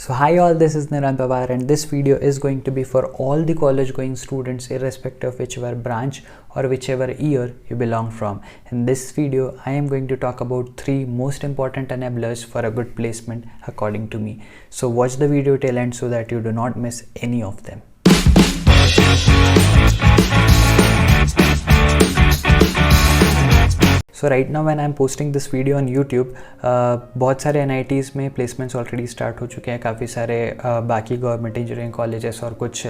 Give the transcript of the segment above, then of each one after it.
So hi all, this is Niran Pawar and this video is going to be for all the college going students irrespective of whichever branch or whichever year you belong from. In this video, I am going to talk about 3 most important enablers for a good placement according to me. So watch the video till end so that you do not miss any of them. So right now when I am posting this video on YouTube बहुत सारे NITs में placements already start हो चुके हैं. काफ़ी सारे बाकी government engineering colleges और कुछ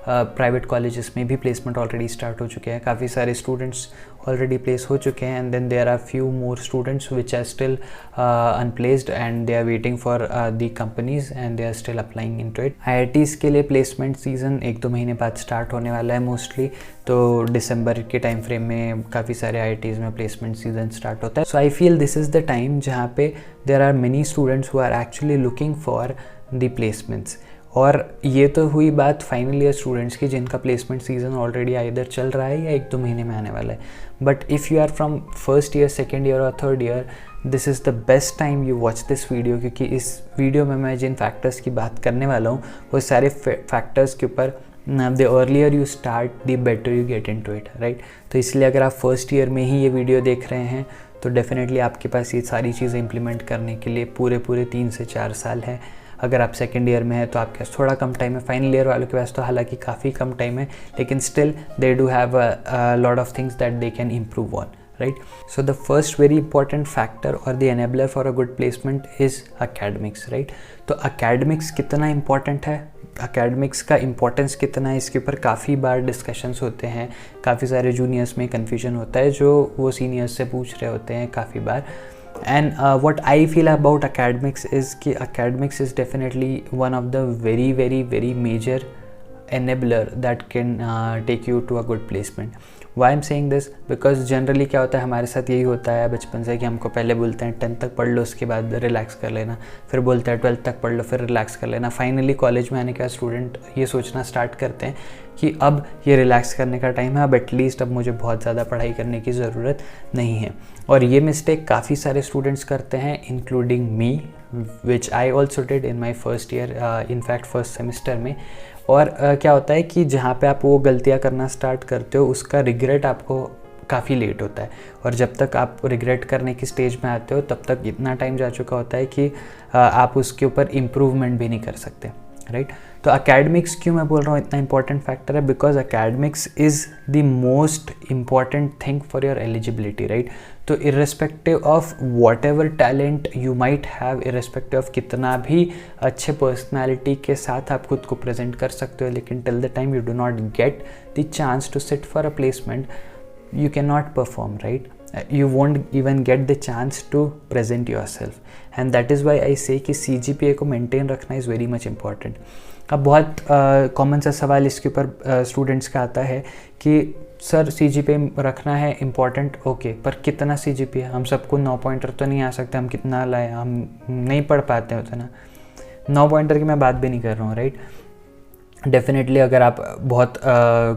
प्राइवेट कॉलेजेस में भी प्लेसमेंट ऑलरेडी स्टार्ट हो चुके हैं. काफ़ी सारे स्टूडेंट्स ऑलरेडी प्लेस हो चुके हैं and then there are few more students which are still unplaced and they are waiting for the companies and they are still applying into it. IITs के लिए प्लेसमेंट सीज़न 1-2 महीने बाद start होने वाला है मोस्टली. तो दिसंबर के टाइम फ्रेम में काफ़ी सारे IITs में प्लेसमेंट सीजन स्टार्ट होता है. So I feel this is the time जहाँ पे there are many students who are actually looking for the placements. और ये तो हुई बात फाइनल ईयर स्टूडेंट्स की जिनका प्लेसमेंट सीजन ऑलरेडी इधर चल रहा है या 1-2 महीने में आने वाला है. But if you are from first year, second year और third year, this is the best time you watch this video, क्योंकि इस वीडियो में मैं जिन फैक्टर्स की बात करने वाला हूँ वो सारे फैक्टर्स के ऊपर the earlier you start the better you get into it, right? तो इसलिए अगर आप फर्स्ट ईयर में ही ये वीडियो देख रहे हैं तो डेफिनेटली आपके पास ये सारी चीज़ें इम्प्लीमेंट करने के लिए पूरे 3 से 4 साल है. अगर आप सेकेंड ईयर में है तो आपके पास थोड़ा कम टाइम है. फाइनल ईयर वालों के पास तो हालांकि काफ़ी कम टाइम है, लेकिन still they do have a lot of things that they can improve on, right? So the first very important factor or the enabler for a good placement is academics, right? तो academics कितना important है, academics का importance कितना है, इसके ऊपर काफ़ी बार discussions होते हैं. काफ़ी सारे जूनियर्स में कन्फ्यूजन होता है जो वो सीनियर्स से पूछ रहे होते हैं काफ़ी बार. And what I feel about academics is कि academics is definitely one of the very major enabler that can take you to a good placement. Why I'm saying this? Because generally क्या होता है, हमारे साथ यही होता है बचपन से कि हमको पहले बोलते हैं 10th तक पढ़ लो, उसके बाद रिलैक्स कर लेना. फिर बोलते हैं 12th तक पढ़ लो, फिर रिलैक्स कर लेना. फाइनली कॉलेज में आने के बाद स्टूडेंट ये सोचना स्टार्ट करते हैं कि अब ये रिलैक्स करने का टाइम है, अब एटलीस्ट अब मुझे बहुत ज़्यादा पढ़ाई करने की ज़रूरत नहीं है. और ये मिस्टेक काफ़ी सारे स्टूडेंट्स करते हैं, including me, which I also did in my first year, in fact first semester में. और क्या होता है कि जहाँ पे आप वो गलतियाँ करना स्टार्ट करते हो उसका रिग्रेट आपको काफ़ी लेट होता है. और जब तक आप रिग्रेट करने की स्टेज में आते हो तब तक इतना टाइम जा चुका होता है कि आप उसके ऊपर इम्प्रूवमेंट भी नहीं कर सकते, राइट? तो अकेडमिक्स क्यों मैं बोल रहा हूँ इतना इंपॉर्टेंट फैक्टर है, because academics is the most important thing for your eligibility, right? तो irrespective of whatever talent you might have, irrespective of कितना भी अच्छे पर्सनैलिटी के साथ आप खुद को प्रेजेंट कर सकते हो, लेकिन till the time you do not get the chance to sit for a placement you cannot perform, right? You won't even get the chance to present yourself, and that is why I say कि CGPA को maintain रखना is very much important. अब बहुत common सा सवाल इसके ऊपर students का आता है कि सर CGPA रखना है इम्पॉर्टेंट, ओके, पर कितना CGPA? हम सबको 9 पॉइंटर तो नहीं आ सकते, हम कितना लाए, हम नहीं पढ़ पाते हैं उतना. 9 पॉइंटर की मैं बात भी नहीं कर रहा हूँ, राइट? डेफिनेटली अगर आप बहुत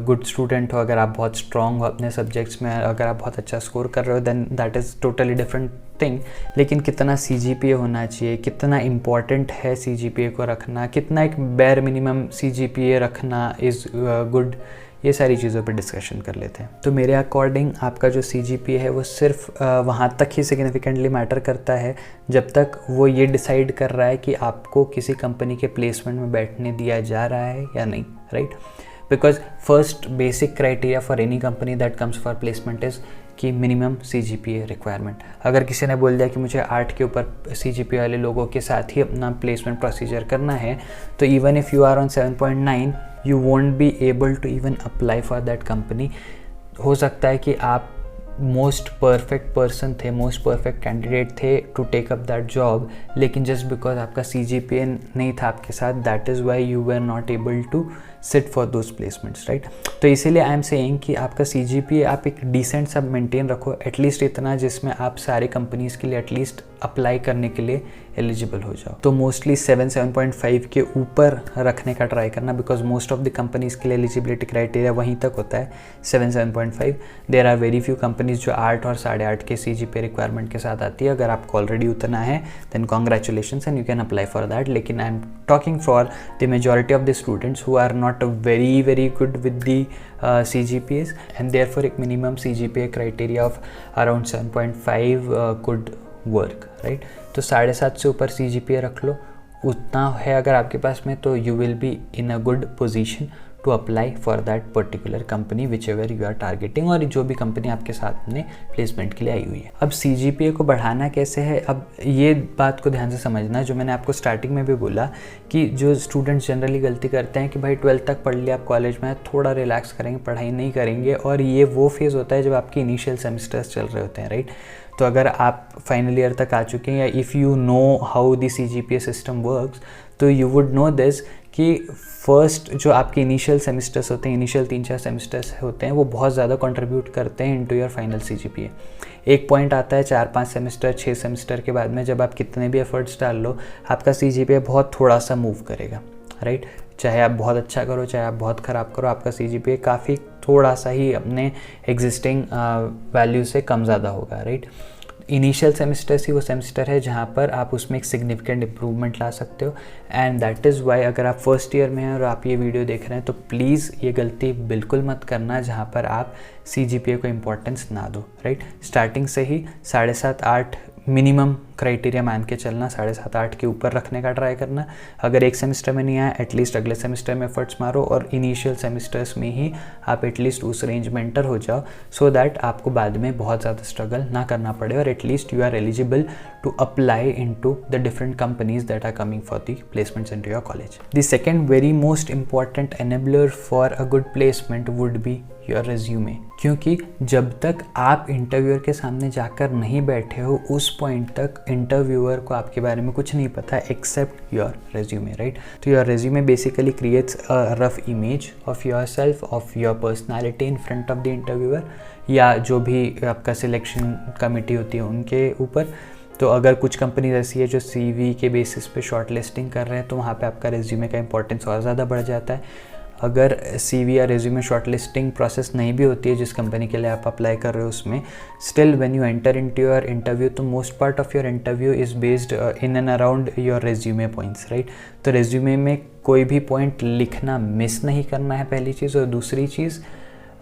गुड स्टूडेंट हो, अगर आप बहुत स्ट्रॉन्ग हो अपने सब्जेक्ट्स में, अगर आप बहुत अच्छा स्कोर कर रहे हो, then that is totally different thing. लेकिन कितना CGPA होना चाहिए, कितना इम्पॉर्टेंट है CGPA को रखना, कितना एक बेयर मिनिमम CGPA रखना इज़ गुड, ये सारी चीज़ों पर डिस्कशन कर लेते हैं. तो मेरे अकॉर्डिंग आपका जो CGPA है वो सिर्फ वहाँ तक ही सिग्निफिकेंटली मैटर करता है जब तक वो ये डिसाइड कर रहा है कि आपको किसी कंपनी के प्लेसमेंट में बैठने दिया जा रहा है या नहीं, right? Because first basic criteria for any company that comes for placement is कि मिनिमम CGPA रिक्वायरमेंट. अगर किसी ने बोल दिया कि मुझे 8 के ऊपर CGPA वाले लोगों के साथ ही अपना प्लेसमेंट प्रोसीजर करना है, तो even if you are on 7.9 you won't be able to even apply for that company. हो सकता है कि आप मोस्ट परफेक्ट पर्सन थे, मोस्ट परफेक्ट कैंडिडेट थे to take up that job, लेकिन जस्ट बिकॉज आपका CGPA नहीं था आपके साथ, that is why you were not able to sit for those placements, right? तो इसीलिए आई एम सेइंग कि आपका CGPA आप एक डिसेंट सब मेंटेन रखो, एटलीस्ट इतना जिसमें आप सारे कंपनीज़ के लिए एटलीस्ट अप्लाई करने के लिए एलिजिबल हो जाओ। तो मोस्टली 7.5 के ऊपर रखने का ट्राई करना, because most of the companies के लिए एलिजिबिलिटी क्राइटेरिया वहीं तक होता है 7.5। There are very few companies जो 8 और 8.5 के CGPA रिक्वायरमेंट के साथ आती है। अगर आपको ऑलरेडी उतना है then congratulations and you can apply for that. लेकिन I am talking for the majority of the students who are not very good with the CGPAs and therefore एक minimum CGPA criteria of around 7.5 could work, right? तो 7.5 से ऊपर CGPA रख लो, उतना है अगर आपके पास में, तो you will be in a good position to apply for that particular company whichever you are targeting, और जो भी कंपनी आपके साथ में प्लेसमेंट के लिए आई हुई है। अब CGPA को बढ़ाना कैसे है, अब ये बात को ध्यान से समझना, जो मैंने आपको स्टार्टिंग में भी बोला कि जो स्टूडेंट्स जनरली गलती करते हैं कि भाई 12th तक पढ़ लिया, आप कॉलेज में थोड़ा रिलैक्स करेंगे, पढ़ाई नहीं करेंगे, और ये वो फेज़ होता है जब आपके इनिशियल सेमेस्टर्स चल रहे होते हैं, राइट? तो अगर आप फाइनल ईयर तक आ चुके हैं, या if you know how the CGPA system works, तो यू वुड नो दिस कि फर्स्ट जो आपके इनिशियल सेमेस्टर्स होते हैं, इनिशियल 3-4 सेमेस्टर्स होते हैं, वो बहुत ज़्यादा कंट्रीब्यूट करते हैं इनटू योर फाइनल CGPA। एक पॉइंट आता है 4-5 सेमेस्टर 6 सेमेस्टर के बाद में, जब आप कितने भी एफर्ट्स डाल लो, आपका CGPA बहुत थोड़ा सा मूव करेगा, राइट? चाहे आप बहुत अच्छा करो, चाहे आप बहुत ख़राब करो, आपका CGPA काफ़ी थोड़ा सा ही अपने एग्जिस्टिंग वैल्यू से कम ज़्यादा होगा, राइट? इनिशियल सेमेस्टर्स ही वो सेमेस्टर है जहाँ पर आप उसमें एक सिग्निफिकेंट इम्प्रूवमेंट ला सकते हो, एंड दैट इज़ वाई अगर आप फर्स्ट ईयर में हैं और आप ये वीडियो देख रहे हैं, तो प्लीज़ ये गलती बिल्कुल मत करना जहाँ पर आप CGPA को इम्पोर्टेंस ना दो, राइट? स्टार्टिंग से ही 7.5-8 मिनिमम क्राइटेरिया मान के चलना, 7.5-8 के ऊपर रखने का ट्राई करना। अगर एक सेमेस्टर में नहीं आया, एटलीस्ट अगले सेमेस्टर में एफर्ट्स मारो, और इनिशियल सेमेस्टर्स में ही आप एटलीस्ट उस रेंज में एंटर हो जाओ, सो दैट आपको बाद में बहुत ज़्यादा स्ट्रगल ना करना पड़े, और at least you are eligible to apply into the different companies that are coming for the placements into your college. The second very most important enabler for a good placement would be your resume, क्योंकि जब तक आप interviewer के सामने जाकर नहीं बैठे हो, उस पॉइंट तक इंटरव्यूअर को आपके बारे में कुछ नहीं पता एक्सेप्ट योर रेज्यूमे, राइट? तो your resume basically creates a rough image of your self, of your personality in front of the interviewer, या जो भी आपका सिलेक्शन कमेटी होती है उनके ऊपर। तो अगर कुछ कंपनीज ऐसी है जो CV के बेसिस पे शॉर्ट लिस्टिंग कर रहे हैं, तो वहाँ पे आपका रेज्यूमे का इंपॉर्टेंस और ज़्यादा बढ़ जाता है। अगर CV या रेज्यूमे शॉर्ट लिस्टिंग प्रोसेस नहीं भी होती है जिस कंपनी के लिए आप अप्लाई कर रहे हो, उसमें still when you enter into your interview, तो most part of your interview is based in and around your resume points, right? तो रेज्यूमे में कोई भी पॉइंट लिखना मिस नहीं करना है, पहली चीज़। और दूसरी चीज़,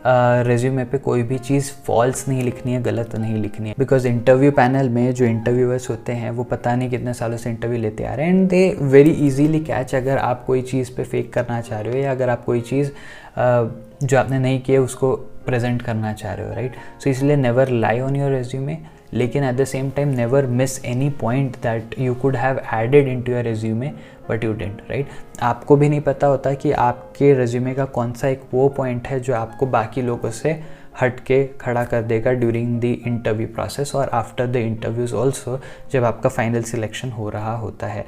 रेज्यूमे पे कोई भी चीज़ फॉल्स नहीं लिखनी है, गलत नहीं लिखनी है, बिकॉज इंटरव्यू पैनल में जो इंटरव्यूअर्स होते हैं वो पता नहीं कितने सालों से इंटरव्यू लेते आ रहे हैं, and they very easily catch अगर आप कोई चीज़ पे फेक करना चाह रहे हो, या अगर आप कोई चीज़ जो आपने नहीं किया उसको प्रेजेंट करना चाह रहे हो, राइट? सो इसलिए never lie on your resume, लेकिन at the same time never miss any point that you could have added into your resume but you didn't, right? आपको भी नहीं पता होता कि आपके रेज्यूमे का कौन सा एक वो पॉइंट है जो आपको बाकी लोगों से हट के खड़ा कर देगा ड्यूरिंग द इंटरव्यू प्रोसेस और आफ्टर द इंटरव्यूज़ ऑल्सो, जब आपका फाइनल सिलेक्शन हो रहा होता है,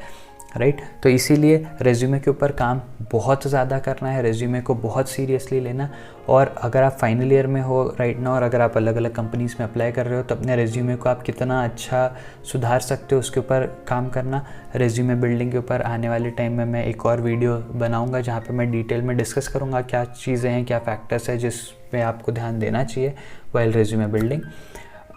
राइट? तो इसीलिए रेज्यूमे के ऊपर काम बहुत ज़्यादा करना है, रेज्यूमे को बहुत सीरियसली लेना। और अगर आप फाइनल ईयर में हो राइट नाउ, और अगर आप अलग अलग कंपनीज़ में अप्लाई कर रहे हो, तो अपने रेज्यूमे को आप कितना अच्छा सुधार सकते हो उसके ऊपर काम करना। रेज्यूमे बिल्डिंग के ऊपर आने वाले टाइम में मैं एक और वीडियो बनाऊंगा जहाँ पे मैं डिटेल में डिस्कस करूँगा क्या चीज़ें हैं, क्या फैक्टर्स है जिस पे आपको ध्यान देना चाहिए वाइल रेज्यूमे बिल्डिंग।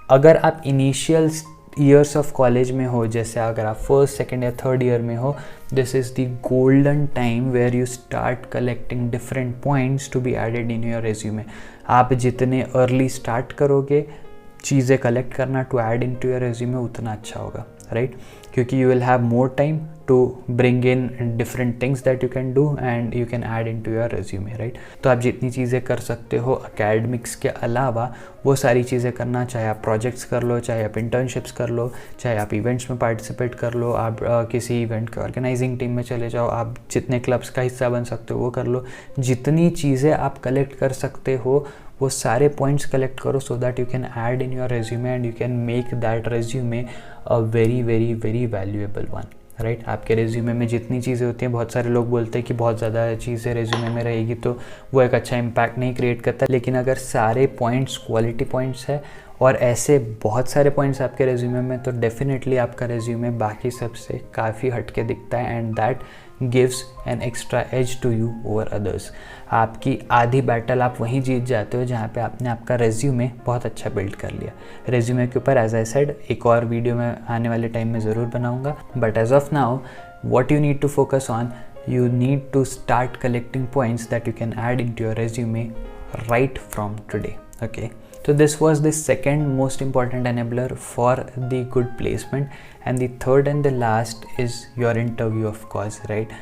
अगर आप इनिशियल ईयर्स ऑफ कॉलेज में हो, जैसे अगर आप फर्स्ट, सेकेंड या थर्ड ईयर में हो, this is the golden time where you start collecting different points to be added in your resume. आप जितने अर्ली स्टार्ट करोगे चीज़ें कलेक्ट करना to add into your resume, उतना अच्छा होगा, राइट? क्योंकि you will have more time to bring in different things that you can do and you can add into your resume, right? तो आप जितनी चीज़ें कर सकते हो अकेडमिक्स के अलावा, वो सारी चीज़ें करना, चाहे आप प्रोजेक्ट्स कर लो, चाहे आप इंटर्नशिप्स कर लो, चाहे आप इवेंट्स में पार्टिसिपेट कर लो, आप किसी इवेंट के ऑर्गेनाइजिंग टीम में चले जाओ, आप जितने क्लब्स का हिस्सा बन सकते हो वो कर लो। जितनी चीज़ें आप कलेक्ट कर सकते हो वो सारे पॉइंट्स कलेक्ट करो, so that you can add in your resume and you can make that resume a very very very valuable one, right? आपके रेज्यूमे में जितनी चीज़ें होती हैं, बहुत सारे लोग बोलते हैं कि बहुत ज़्यादा चीज़ें रेज्यूमे में रहेगी तो वो एक अच्छा इम्पैक्ट नहीं क्रिएट करता, लेकिन अगर सारे पॉइंट्स क्वालिटी पॉइंट्स है और ऐसे बहुत सारे पॉइंट्स आपके रेज्यूमे में, तो डेफिनेटली आपका रेज्यूमे बाकी सबसे काफ़ी हटके दिखता है and that gives an extra edge to you over others. आपकी आधी बैटल आप वहीं जीत जाते हो जहाँ पे आपने आपका रेज्यूमे बहुत अच्छा बिल्ड कर लिया। रेज्यूमे के ऊपर एज आई सेड एक और वीडियो मैं आने वाले टाइम में ज़रूर बनाऊँगा, but as of now what you need to focus on, you need to start collecting points that you can add into your resume right from today. Okay, so this was the second most important enabler for the good placement, and the third and the last is your interview, of course, right?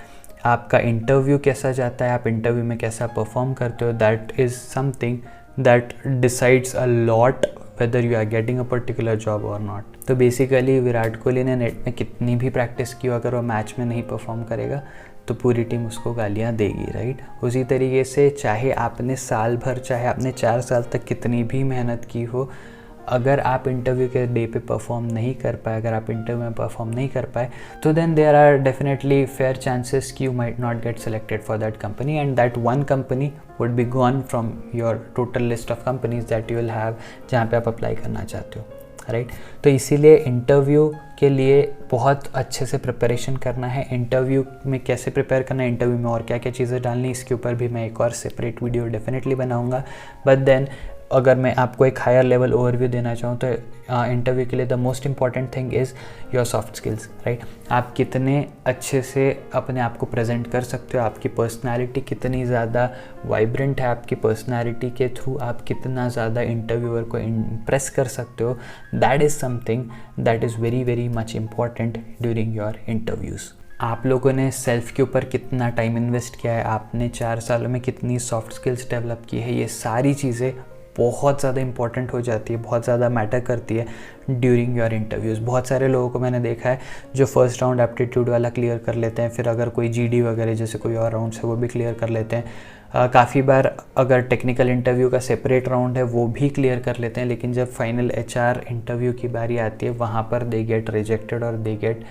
आपका interview कैसा जाता है, आप interview में कैसा perform करते हो, that is something that decides a lot whether you are getting a particular job or not. तो बेसिकली विराट कोहली ने नेट में कितनी भी प्रैक्टिस की हो, अगर वो मैच में नहीं परफॉर्म करेगा तो पूरी टीम उसको गालियाँ देगी, राइट? उसी तरीके से चाहे आपने साल भर, चाहे आपने 4 साल तक कितनी भी मेहनत की हो, अगर आप इंटरव्यू के डे पे परफॉर्म नहीं कर पाए, अगर आप इंटरव्यू में परफॉर्म नहीं कर पाए, तो then there are definitely fair chances कि you might not get selected for that company, and that one company would be gone from your total list of companies that you will have, जहाँ पे आप apply करना चाहते हो, right? तो इसीलिए interview के लिए बहुत अच्छे से प्रिपरेशन करना है। इंटरव्यू में कैसे प्रिपेयर करना है, इंटरव्यू में और क्या क्या चीज़ें डालनी, इसके ऊपर भी मैं एक और सेपरेट वीडियो डेफिनेटली बनाऊँगा। बट देन अगर मैं आपको एक हायर लेवल ओवरव्यू देना चाहूँ तो इंटरव्यू के लिए the most important thing is your soft skills, right? आप कितने अच्छे से अपने आप को प्रेजेंट कर सकते हो, आपकी पर्सनालिटी कितनी ज़्यादा वाइब्रेंट है, आपकी पर्सनालिटी के थ्रू आप कितना ज़्यादा इंटरव्यूअर को इम्प्रेस कर सकते हो, that is something that is very very much important during your interviews. आप लोगों ने सेल्फ़ के ऊपर कितना टाइम इन्वेस्ट किया है, आपने 4 सालों में कितनी सॉफ्ट स्किल्स डेवलप की है, ये सारी चीज़ें बहुत ज़्यादा इंपॉर्टेंट हो जाती है, बहुत ज़्यादा मैटर करती है ड्यूरिंग योर इंटरव्यूज़। बहुत सारे लोगों को मैंने देखा है जो फर्स्ट राउंड एप्टीट्यूड वाला क्लियर कर लेते हैं, फिर अगर कोई जीडी वगैरह जैसे कोई और राउंड्स है वो भी क्लियर कर लेते हैं। काफ़ी बार अगर टेक्निकल इंटरव्यू का सेपरेट राउंड है वो भी क्लियर कर लेते हैं, लेकिन जब फाइनल HR इंटरव्यू की बारी आती है वहाँ पर दे गेट रिजेक्टेड और they get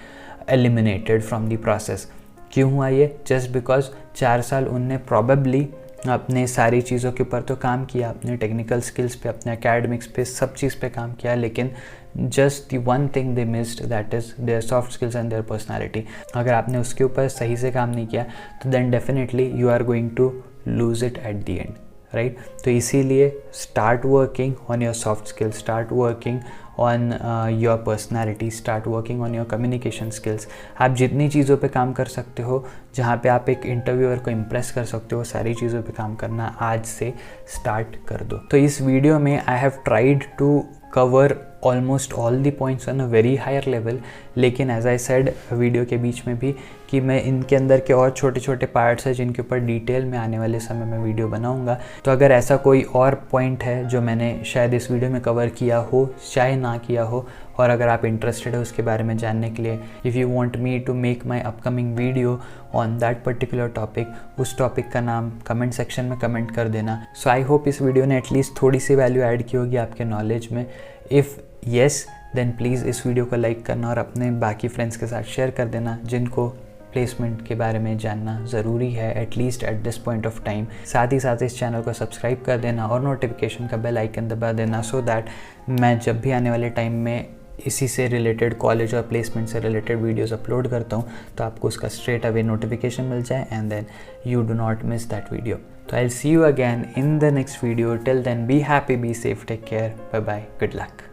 eliminated from the process. क्यों हुआ ये? जस्ट बिकॉज 4 साल उनने प्रॉबेबली अपने सारी चीज़ों के ऊपर तो काम किया, अपने टेक्निकल स्किल्स पे, अपने एकेडमिक्स पे, सब चीज़ पे काम किया, लेकिन just the one thing they missed, that is their soft skills and their personality. अगर आपने उसके ऊपर सही से काम नहीं किया तो then definitely you are going to lose it at the end, right? तो इसीलिए start working on your soft skills, start working on your personality, start working on your communication skills. आप जितनी चीज़ों पे काम कर सकते हो, जहाँ पे आप एक इंटरव्यूअर को इम्प्रेस कर सकते हो, सारी चीज़ों पे काम करना आज से स्टार्ट कर दो। तो इस वीडियो में I have tried to cover almost all the points on a very higher level, लेकिन एज आई सेड वीडियो के बीच में भी कि मैं इनके अंदर के और छोटे छोटे पार्ट्स हैं जिनके ऊपर डिटेल में आने वाले समय में वीडियो बनाऊंगा। तो अगर ऐसा कोई और पॉइंट है जो मैंने शायद इस वीडियो में कवर किया हो, चाहे ना किया हो, और अगर आप इंटरेस्टेड हो उसके बारे में जानने के लिए, if you want me to make my upcoming video on that particular topic, उस टॉपिक का नाम कमेंट सेक्शन में कमेंट कर देना। सो आई होप इस वीडियो ने एटलीस्ट थोड़ी सी वैल्यू ऐड की होगी आपके नॉलेज में। इफ़ येस देन प्लीज़ इस वीडियो को लाइक करना और अपने बाकी फ्रेंड्स के साथ शेयर कर देना जिनको प्लेसमेंट के बारे में जानना ज़रूरी है, at least at this point of time. साथ ही साथ इस चैनल को सब्सक्राइब कर देना और नोटिफिकेशन का बेल आइकन दबा देना, सो दैट मैं जब भी आने वाले टाइम में इसी से रिलेटेड, कॉलेज और प्लेसमेंट से रिलेटेड वीडियोस अपलोड करता हूँ तो आपको उसका स्ट्रेट अवे नोटिफिकेशन मिल जाए and then you do not miss that video. तो I will see you again in the next video. Till then be happy, be safe, take care, bye bye, good luck.